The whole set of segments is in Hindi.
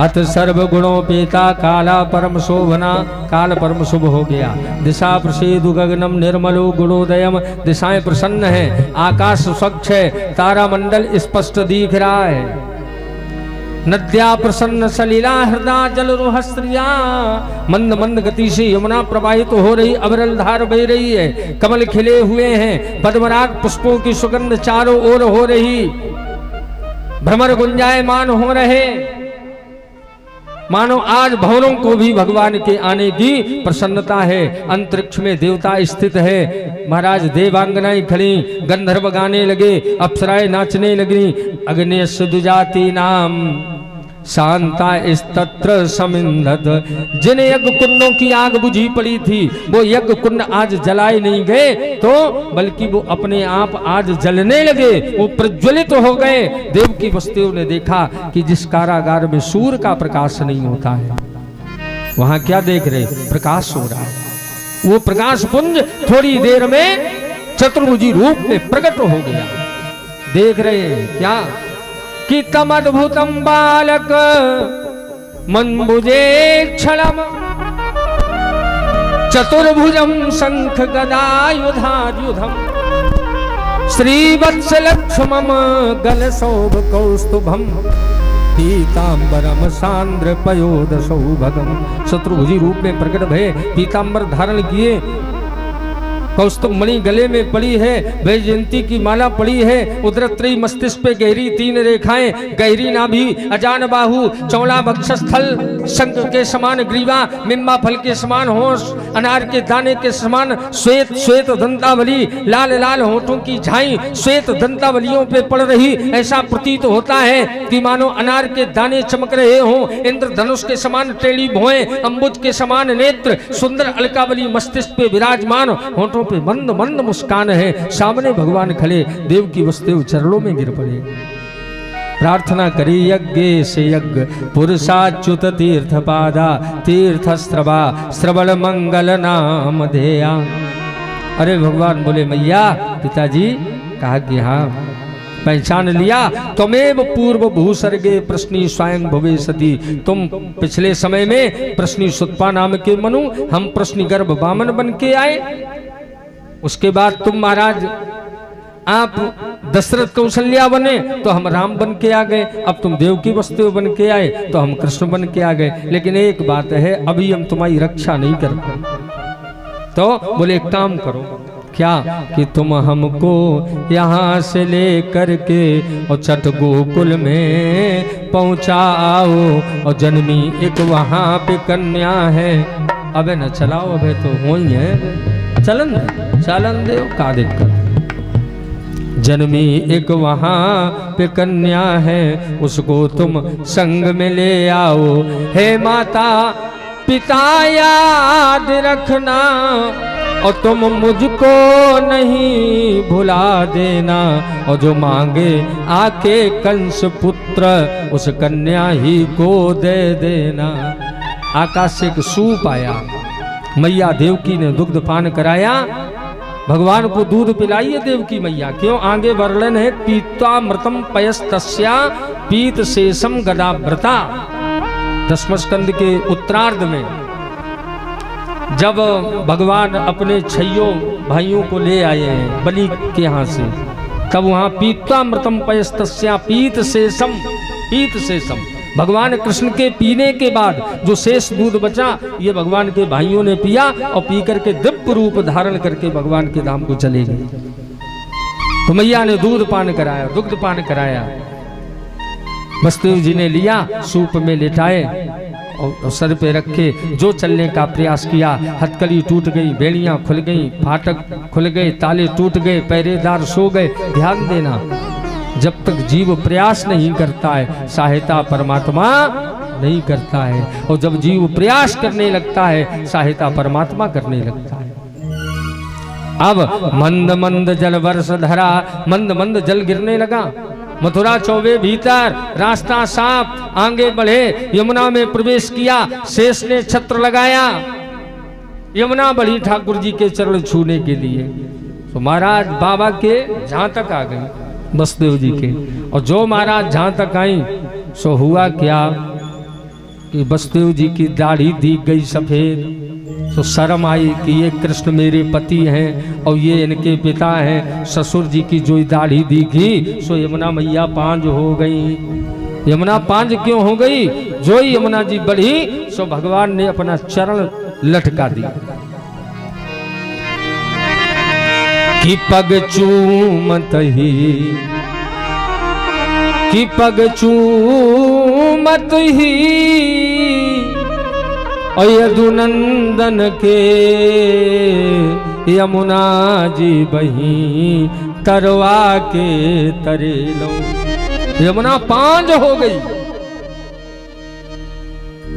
अत सर्व गुणों पेता काला परम शोभना, काल परम शुभ हो गया। दिशा प्रसेदु गगनम निर्मलो गुणोदयम, दिशाएं प्रसन्न है, आकाश स्वच्छ है, तारा मंडल स्पष्ट दिख रहा है। नद्या प्रसन्न सलीला हृदय जल रोहस्त्रिया, मंद मंद गति से यमुना प्रवाहित हो रही, अविरल धार बह रही है। कमल खिले हुए हैं, पद्मराग पुष्पों की सुगंध चारों ओर हो रही, भ्रमर गुंजायमान हो रहे, मानो आज भवनों को भी भगवान के आने की प्रसन्नता है। अंतरिक्ष में देवता स्थित है, महाराज देवांगनाएं खड़ी, गंधर्व गाने लगे, अप्सराएं नाचने लगी। अग्नि सुदुजाति नाम शांता इस्तत्र समिंधत, जिन यज्ञ कुंडों की आग बुझी पड़ी थी वो यज्ञ कुंड आज जलाए नहीं गए, तो बल्कि वो अपने आप आज जलने लगे, वो प्रज्वलित हो गए। देव की वस्तुओं ने देखा कि जिस कारागार में सूर्य का प्रकाश नहीं होता है, वहां क्या देख रहे, प्रकाश हो रहा है। वो प्रकाश पुंज थोड़ी देर में चतुर्भुजी रूप में प्रकट हो गया। देख रहे हैं क्या कि तम अद्भुतम बालक मनबुजे क्षणम, चतुर्भुजम शंख गदायुधायुधम, श्रीवत्स लक्ष्मम गल सौभ कौस्तुभम, पीतांबरम सांद्र पयोद सौभगम। चतुर्भुजी रूप में प्रकट भय, पीतांबर धारण किए, कौस्तुभ मणि गले में पड़ी है, वैजयंती की माला पड़ी है, उदरत्रयी मस्तिष्क पे गहरी 3 रेखाएं, गहरी नाभि, अजान बाहु, चौड़ा वक्षस्थल, शंख के समान ग्रीवा, मिम्बा फल के समान होंठ, अनार के दाने के समान श्वेत श्वेत दंतावली, लाल लाल होठों की झाई श्वेत दंतावलियों पे पड़ रही। ऐसा प्रतीत होता है कि मानो अनार के दाने चमक रहे हों, इंद्रधनुष के समान टेढ़ी भौएं, अम्बुज के समान नेत्र, सुंदर अलकावली मस्तिष्क पे विराजमान, होठों पे मंद मंद मुस्कान है। सामने भगवान खड़े, देव की वस्तु चरणों में गिर पड़े, प्रार्थना करी यज्ञ से यज्ञ पुरुषाच्युत तीर्थ पादा, तीर्थ स्रवा श्रवण मंगल नाम धेया। अरे भगवान बोले, मैया पिताजी, कहा कि हाँ पहचान लिया, त्वमेव पूर्व भूसर्गे प्रश्नी स्वयं भवे सती। तुम पिछले समय में प्रश्नी सुतपा नाम के मनु, हम प्रश्नी गर्भ वामन बन के आए। उसके बाद तुम महाराज आप दशरथ कौशल्या बने तो हम राम बन के आ गए, अब तुम देव की वस्तु बन के आए तो हम कृष्ण बन के आ गए। लेकिन एक बात है, अभी हम तुम्हारी रक्षा नहीं कर पाए। तो बोले एक काम करो, क्या कि तुम हमको यहाँ से ले करके और छठ गोकुल में पहुँचाओ, और जन्मी एक वहाँ पे कन्या है। अबे न चलाओ, अबे तो हो ही है, चलन देव का दिक्कत। जन्मी एक वहाँ पे कन्या है, उसको तुम संग में ले आओ। हे माता पिता याद रखना, और तुम मुझको नहीं भुला देना, और जो मांगे आके कंस पुत्र उस कन्या ही को दे देना। आकाश से एक सूप आया, मैया देवकी ने दुग्ध पान कराया, भगवान को दूध पिलाइए देवकी मैया। क्यों, आगे वर्णन है, पीत्वामृतम पयस्तस्या पीत शेषम गदाव्रता। 10वें स्कंद के उत्तरार्ध में जब भगवान अपने 6 भाइयों को ले आए हैं बलि के यहाँ से, तब वहां पीत्वामृतम पयस्तस्या पीत शेषम, पीत शेषम भगवान कृष्ण के पीने के बाद जो शेष दूध बचा, ये भगवान के भाइयों ने पिया और पी करके दिव्य रूप धारण करके भगवान के धाम को चले गए। तो मैया ने दूध पान कराया, दुग्ध पान कराया, वसुदेव जी ने लिया, सूप में लेटाए और सर पे रखे, जो चलने का प्रयास किया, हथकड़ी टूट गई, बेड़ियां खुल गई, फाटक खुल गए, ताले टूट गए, पहरेदार सो गए। ध्यान देना, जब तक जीव प्रयास नहीं करता है, सहायता परमात्मा नहीं करता है, और जब जीव प्रयास करने लगता है, सहायता परमात्मा करने लगता है। अब मंद मंद जल वर्ष धरा, मंद मंद जल गिरने लगा। मथुरा चौबे भीतर, रास्ता साफ, आगे बढ़े, यमुना में प्रवेश किया। शेष ने छत्र लगाया, यमुना बढ़ी ठाकुर जी के चरण छूने के लिए। तो महाराज बाबा के जहां तक आ गई, वसुदेव जी के, और जो महाराज जहां तक आई, सो हुआ क्या कि वसुदेव जी की दाढ़ी दी गई सफेद, तो शर्म आई कि ये कृष्ण मेरे पति हैं और ये इनके पिता हैं। ससुर जी की जो दाढ़ी दी गई सो यमुना मैया पांज हो गई। यमुना पांज क्यों हो गई? जो यमुना जी बढ़ी सो भगवान ने अपना चरण लटका दिया कि पग चूमत ही, कि पग चूमत ही यदुनंदन के यमुना जी बही तरवा के तरे लो। यमुना पांज हो गई,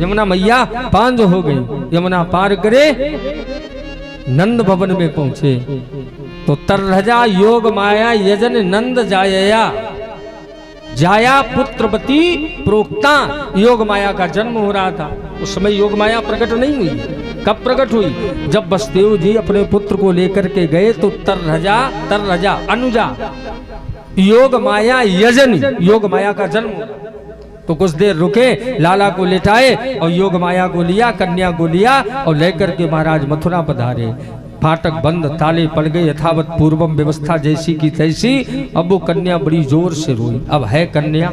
यमुना मैया पांज हो गई। यमुना पार करे नंद भवन में पहुंचे तो तरहजा योग माया यजन नंद जाया, जाया पुत्रवती प्रोक्ता। योग माया का जन्म हो रहा था। उस समय योग माया प्रकट नहीं हुई। कब प्रकट हुई? जब वसुदेव जी अपने पुत्र को लेकर के गए तो तररजा अनुजा योग माया यजनी, योग माया का जन्म हो। तो कुछ देर रुके, लाला को लेटाए और योग माया को लिया, कन्या को लिया और लेकर के महाराज मथुरा पधारे। फाटक बंद, ताले पड़ गए, यथावत पूर्वम व्यवस्था जैसी की तैसी। अब वो कन्या बड़ी जोर से रोई। अब है कन्या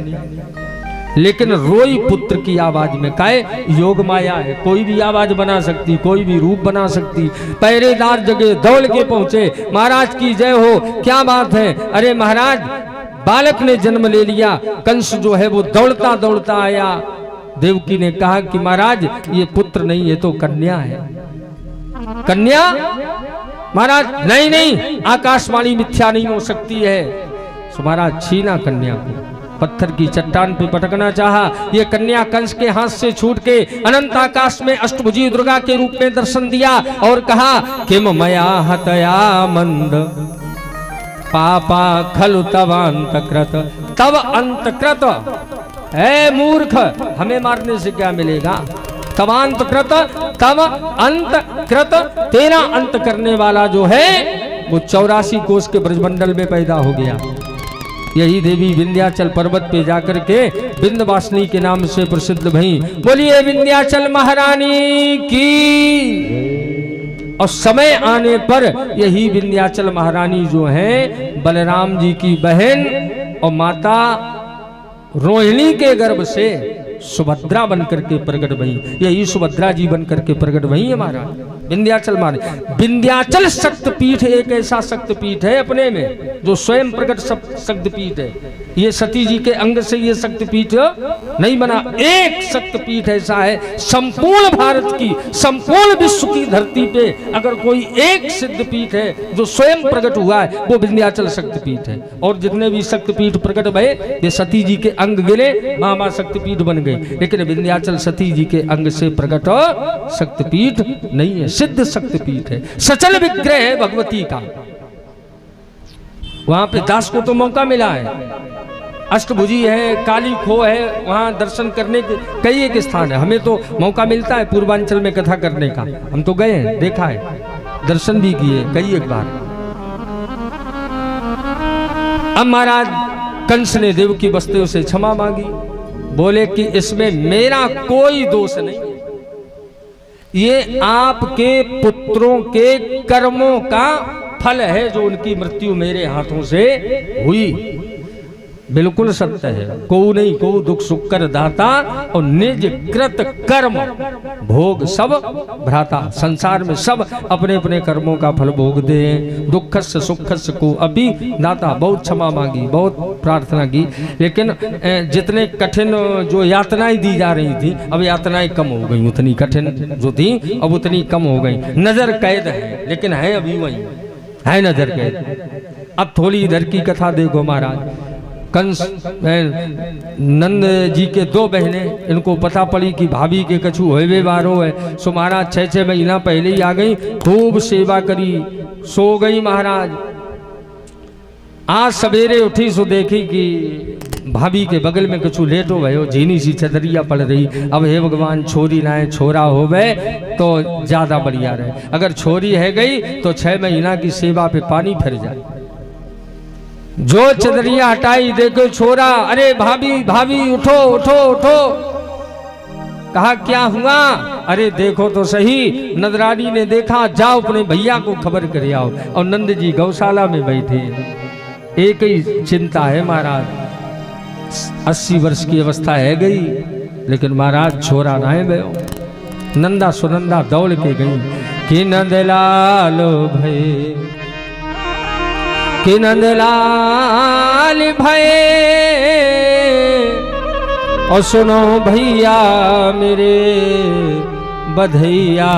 लेकिन रोई पुत्र की आवाज में। काहे? योग माया है, कोई भी आवाज बना सकती, कोई भी रूप बना सकती। पहरेदार जगह दौड़ के पहुंचे, महाराज की जय हो, क्या बात है? अरे महाराज बालक ने जन्म ले लिया। कंस जो है वो दौड़ता दौड़ता आया। देवकी ने कहा कि महाराज ये पुत्र नहीं, ये तो कन्या है। कन्या? महाराज नहीं नहीं, आकाशवाणी मिथ्या नहीं हो सकती है। सो महाराज छीना कन्या को, पत्थर की चट्टान पे पटकना चाहा। ये कन्या कंस के हाथ से छूट के अनंत आकाश में अष्टभुजी दुर्गा के रूप में दर्शन दिया और कहा किम मया हतया मंद पापा खलु तव अंतकृत, तव अंतकृत। है मूर्ख, हमें मारने से क्या मिलेगा? तवांतकृत, तव अंतकृत, तेरा अंत करने वाला जो है वो 84 कोष के ब्रजमंडल में पैदा हो गया। यही देवी विंध्याचल पर्वत पे जाकर के विंध्यवासिनी के नाम से प्रसिद्ध भई। बोलिए विंध्याचल महारानी की। और समय आने पर यही विंध्याचल महारानी जो है बलराम जी की बहन और माता रोहिणी के गर्भ से सुभद्रा बनकर के प्रकट भई। यही सुभद्रा जी बनकर के प्रकट भई हमारा विंध्याचल माने। विंध्याचल शक्तिपीठ एक ऐसा शक्तिपीठ है अपने में जो स्वयं प्रकट शक्तिपीठ है। ये सती जी के अंग से ये शक्तिपीठ नहीं बना। एक शक्तिपीठ ऐसा है संपूर्ण भारत की, संपूर्ण विश्व की धरती पे अगर कोई एक सिद्धपीठ है जो स्वयं प्रकट हुआ है वो विंध्याचल शक्तिपीठ है। और जितने भी शक्तिपीठ प्रकट भये ये सती जी के अंग गिरे मामा शक्तिपीठ बन गए। लेकिन विंध्याचल सती जी के अंग से प्रकट शक्तिपीठ नहीं है, सिद्ध शक्तिपीठ है, सचल विग्रह है भगवती का। वहां पे दास को तो मौका मिला है, अष्टभुजी है, काली खो है, वहां दर्शन करने के कई एक स्थान है। हमें तो मौका मिलता है पूर्वांचल में कथा करने का, हम तो गए हैं, देखा है, दर्शन भी किए कई एक बार। अब महाराज कंस ने देवकी वसुदेव से क्षमा मांगी, बोले कि इसमें मेरा कोई दोष नहीं, ये आपके पुत्रों के कर्मों का फल है जो उनकी मृत्यु मेरे हाथों से हुई। बिल्कुल सत्य है, को नहीं को दुख सुख कर दाता और निज कृत कर्म भोग सब भ्राता। संसार में सब अपने अपने कर्मों का फल भोग दे। दुखस्य सुखस्य को अभी दाता। बहुत क्षमा मांगी, बहुत प्रार्थना की, लेकिन जितने कठिन जो यातनाएं दी जा रही थी अब यातनाएं कम हो गई, उतनी कठिन जो थी अब उतनी कम हो गई। नजर कैद है लेकिन है अभी वही है नजर कैद। अब थोड़ी इधर की कथा देखो महाराज। कंस नंद जी के दो बहनें, इनको पता पड़ी कि भाभी के कछु होवे बारो है, सो महाराज 6 महीना पहले ही आ गई, खूब सेवा करी, सो गई महाराज। आज सवेरे उठी सो देखी कि भाभी के बगल में कछु लेटो भयो, झीनी सी चदरिया पड़ रही। अब हे भगवान छोरी ना है, छोरा होवे तो ज्यादा बढ़िया रहे, अगर छोरी है गई तो 6 महीना की सेवा पे पानी फिर जाए। जो चदरिया हटाई देखो छोरा, अरे भाभी भाभी उठो उठो उठो। कहा क्या हुआ? अरे देखो तो सही। नंदरानी ने देखा, जाओ अपने भैया को खबर कर आओ। और नंद जी गौशाला में बैठे, एक ही चिंता है महाराज, 80 वर्ष की अवस्था है गई, लेकिन महाराज छोरा ना है गयो। नंदा सुनंदा दौड़ के गई कि नंदलाल भय, कि नंदलाल भय, और सुनो भैया मेरे बधैया,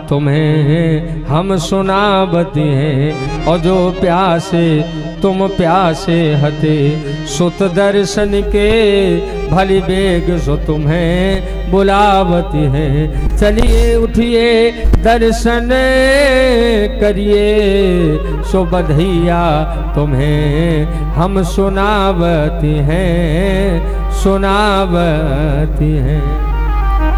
तुम्हें हम सुनावते हैं। और जो प्यासे तुम प्यासे हते, सुत दर्शन के भली बेग सो तुम्हें बुलावती हैं। चलिए उठिए दर्शन करिए, सो बधैया तुम्हें हम सुनावती हैं, सुनावती हैं।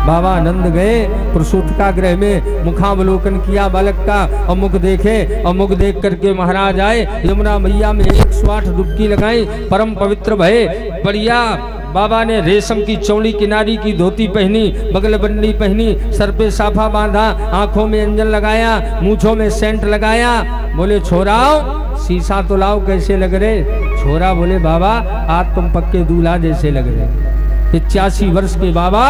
बाबा आनंद गए प्रसूतिका गृह में, मुखावलोकन किया बालक का, और मुख देखे, और मुख देख करके महाराज आए, यमुना मैया में 108 डुबकी लगाई, परम पवित्र भये। बढ़िया बाबा ने रेशम की चौड़ी किनारी की धोती पहनी, बगल बंडी पहनी, सर पे साफा बांधा, आंखों में अंजन लगाया, मूछों में सेंट लगाया। बोले छोराओ शीशा तो लाओ, कैसे लग रहे? छोरा बोले बाबा आज तुम पक्के दूल्हा जैसे लग रहे। 85 वर्ष के बाबा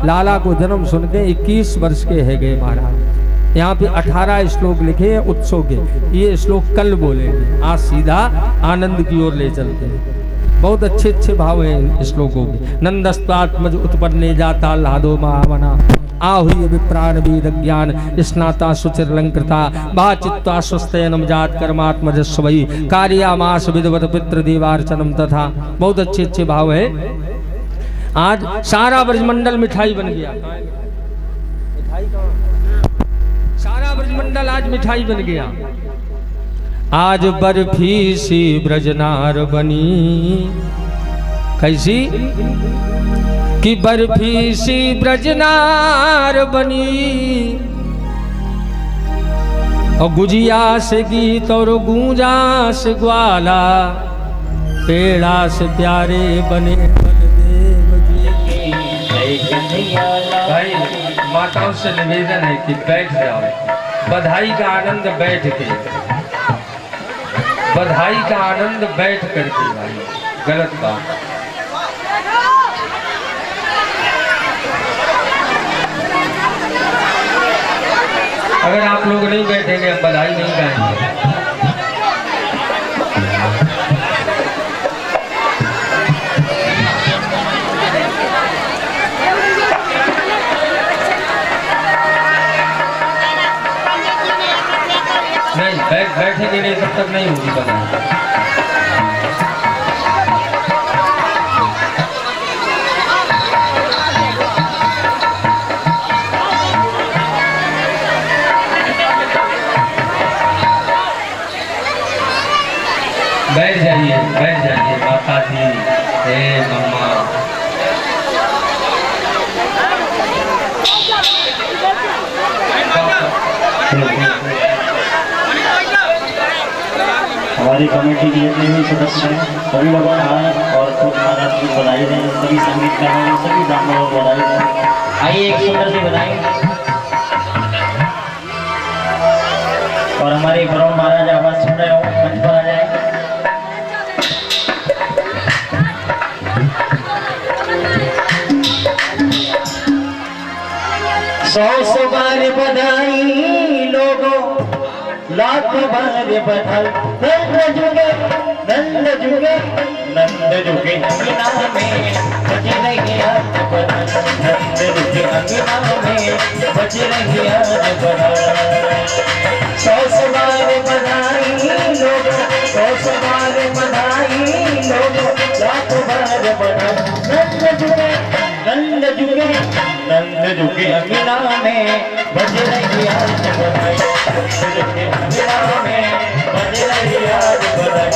लाला को जन्म सुन के 21 वर्ष के है गए महाराज। यहाँ पे 18 श्लोक लिखे हैं उत्सव के, ये श्लोक कल बोलेंगे, आज सीधा आनंद की ओर ले चलते हैं। बहुत अच्छे अच्छे भाव हैं इन श्लोकों के। नंदस्तात्मज उत्पन्ने जाता लादो महावना, आहुय विप्राण वेद ज्ञान स्नाता सुचिरलंकृता, बाचित्वा स्वस्थयनम जात कर्मात्मजस्वई, कार्यामास विदवत पितृ देवार्चनम तथा। बहुत अच्छे अच्छे भाव है। आज सारा ब्रजमंडल मिठाई बन गया। मिठाई कहाँ? सारा ब्रजमंडल आज मिठाई बन गया। आज बर्फी सी ब्रजनार बनी, कैसी? कि बर्फी सी ब्रजनार बनी, और गुजिया से गीत और गूंजा से ग्वाला, पेड़ा से प्यारे बने भाई। माताओं से निवेदन है कि बैठ जाओ, बधाई का आनंद बैठ के, बधाई का आनंद बैठ करके भाई, गलत बात। अगर आप लोग नहीं बैठेंगे हम बधाई नहीं गाएंगे। नहीं बैठेंगे नहीं तब तक नहीं होगी बधाई। बैठ जाइए माता जी, हे मम्मा। हमारी कमेटी के जितने भी सदस्य हैं सभी लोग आए और खुद महाराज की बधाई दें। सभी संगीतकारों सभी ब्राह्मणों को बधाई दें। आइए एक सुंदर सी बधाई। और हमारे परम महाराज आवाज सुन रहे हो, मंच पर आ जाए। सौ बार बधाई लोगों, लाख बार बधाई। नंद जुगे नंद जुगे नंद जुगे अंगना में बज रही आज बधाई। नंद जुगे अंगना में बज रही आज बधाई। 100 बार बधाई लोगों, 100 बार बधाई लोगों, लाख बार बधाई। नंद जुगे नंद जुगे नंद जुगे अंगना में बज रही आज बधाई। नंद जुगे अंगना में बज रही आज बधाई।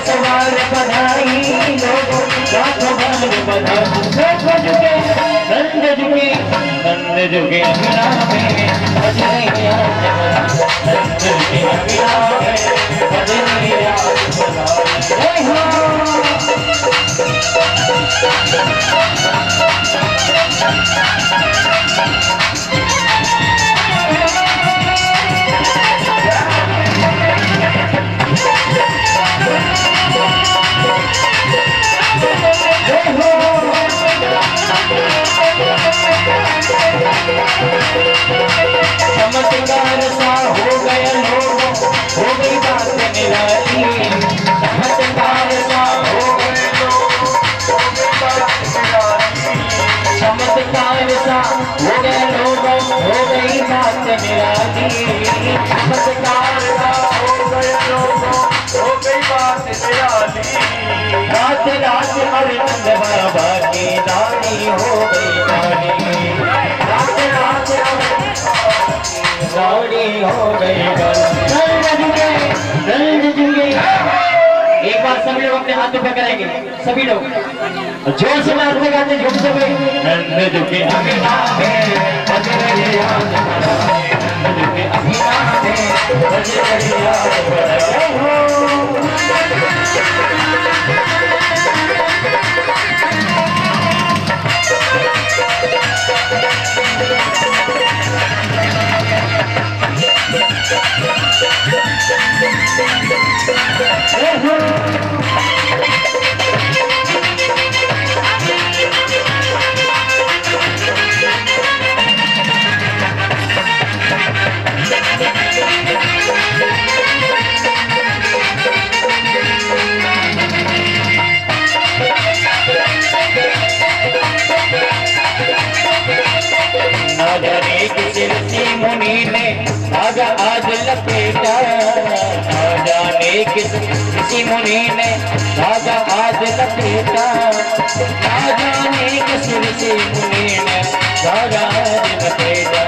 लाख बार बधाई लोगों लाख बार बधाई नंद झुके नंद झुके नंद झुके अभिना में बजरैया नंद झुके अभिना में बजरैया जय हो चमत्कार सा हो गया लोगों हो गई बात निराली चमत्कार सा हो गए लोगों हो गई बात निराली चमत्कार सा हो गए लोगों हो गई बात निराली चमत्कार सा हो गए लोगों हो गई बात निराली रात रात अरविंद बाबा की रानी हो गई रानी रात रात रानी हो गई एक बार सभी लोग अपने हाथों पे करेंगे सभी लोग जोर से नाचते गाते झुक सके नंद झुके अभिना में बजरैया नंद झुके अभिना में बजरैया मुनि ने धागा आज लपेटा ना जाने किसी मुनि ने धागा आज लपेटा ना जाने किस ऋषि मुनि ने धागा आज लपेटा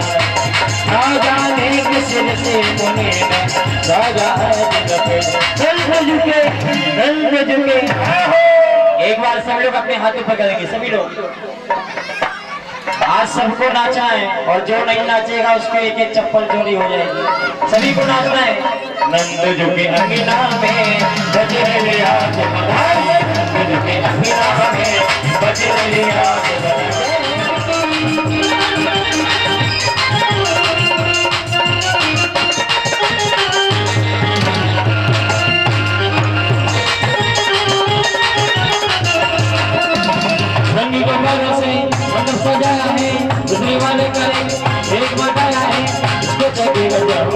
ना जाने किस ऋषि मुनि ने धागा आज लपेटा नंद झुके एक बार सब लोग अपने हाथों पकड़ेंगे सभी लोग आज सबको नाचना है और जो नहीं नाचेगा उसको एक एक चप्पल चोरी हो जाएगी सभी को नाचना है नंद झुके अंगिना में बजरैया नंद झुके अंगिना में बजरैया रंगी को से मंडप सजाया है दूसरे वाले करे एक बताया है इसको चढ़े सब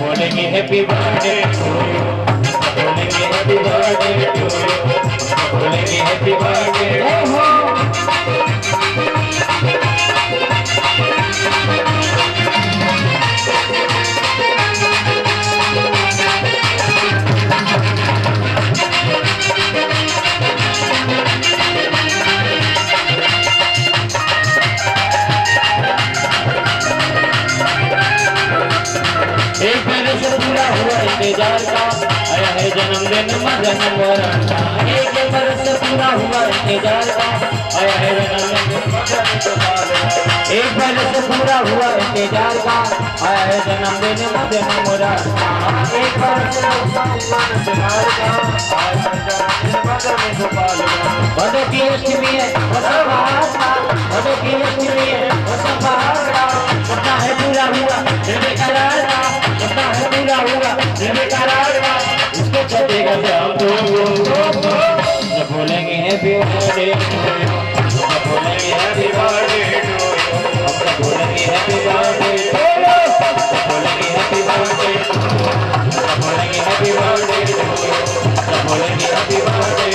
बोलेंगे हैप्पी बर्थडे टू यू बोलेंगे हैप्पी बर्थडे टू यू बोलेंगे हैप्पी बर्थडे एक महीने से पूरा हुआ इंतजार का आया है जन्मदिन मदन मोहन का एक बरस से पूरा हुआ इंतजार का आया है जन्मदिन मदन मोहन एक महीने से पूरा हुआ इंतजार का आया है जन्मदिन मदन मोहन एक बरस से पूरा हुआ इंतजार का आया है जन्मदिन मदन मोहन बड़े की अष्टमी है बड़े की अष्टमी है कितना है पूरा हुआ करार का कितना है पूरा हुआ करार का इसको चलेगा हम तो बोलेंगे हैप्पी बर्थडे बोलेंगे हैप्पी बर्थडे हम तो बोलेंगे हैप्पी बर्थडे बोलेंगे हैप्पी बर्थडे बोलेंगे हैप्पी बर्थडे बोलेंगे हैप्पी बर्थडे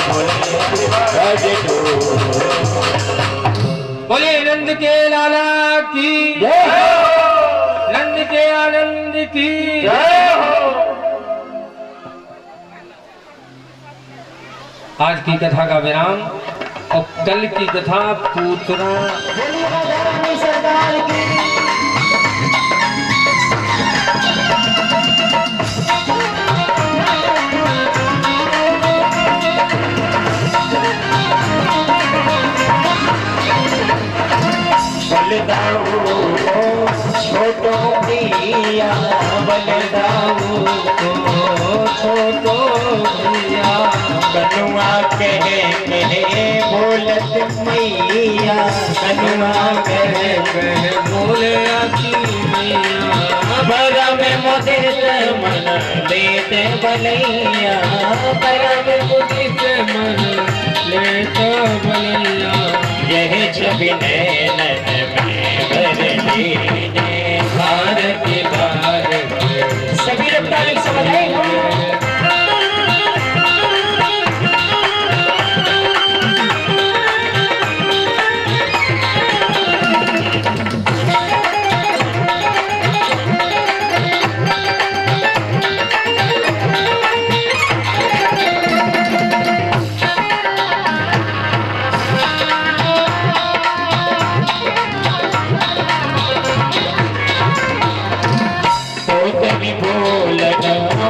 बोलेंगे हैप्पी बर्थडे बोलिए नंद के लाला की जय हो नंद के आनंद की जय हो। आज की कथा का विराम और कल की कथा पूतना सरकार की बलदाऊ को छोटो प्रिया बलदाऊ को छोटो भैया कनुआ कहे बोलत मैया कनुआ कहे बोले आती मैया बरा में मोदित मन लेते बलैया बरा में मुदित मन लेता भैया यह छवि नैन में भरली ने भारती भारत सभी लोग ताली से बजाएं।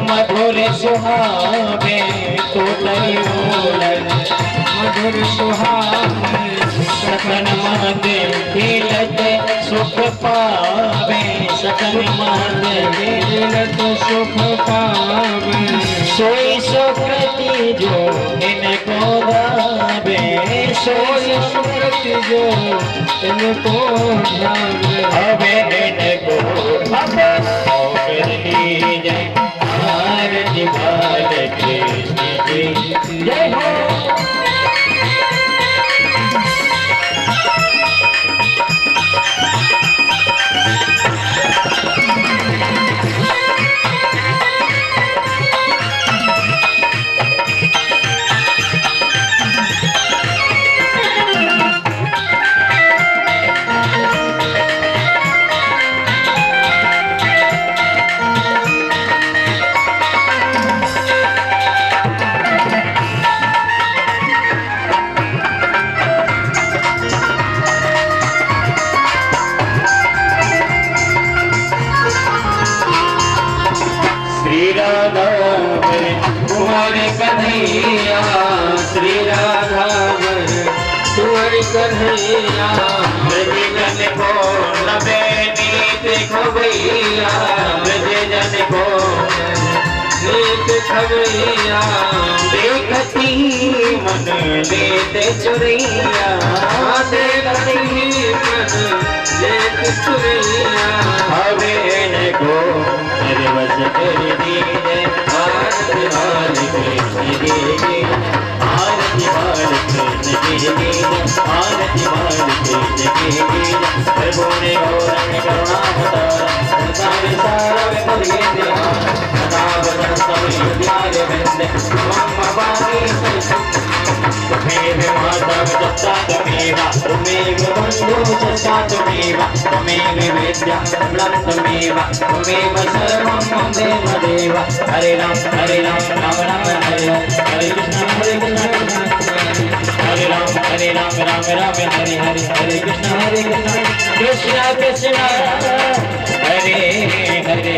मधुर सुहावे तो तरी बोलन मधुर सुहावे सकन महादेव खेलत सुख पावे सकन महादेव खेलत सुख पावे सोई सुकृति जो इनको गावे सोई सुकृति जो इनको ध्यावे अबे इनको जय भारती बाल कृष्ण की जय हो। श्री राधा कुमारी कन्हैया श्री राधा तुम्हारी कन्हैया ब्रज जन को नबे नीत खबैया ब्रज जन को नीत खबैया देखती मन लेते चुरैया देखती मन लेत चुरैया हवे को मेरे बस कर दीजिए आरती बाल कृष्ण जी आरती बाल कृष्ण जी आरती बाल कृष्ण जी प्रभु ने गौरंग करुणा अवतार संसार सारा विपरीत ध्यान सदा बदन सभी प्यारे बंदे मम बानी त्वमेव माता पिता त्वमेव त्वमेव बन्धु सखा त्वमेव त्वमेव विद्या त्वमेव त्वमेव सर्वं मम देव देव हरे राम राम राम हरे हरे कृष्ण हरे राम राम हरे हरे हरे कृष्ण कृष्ण कृष्ण हरे हरे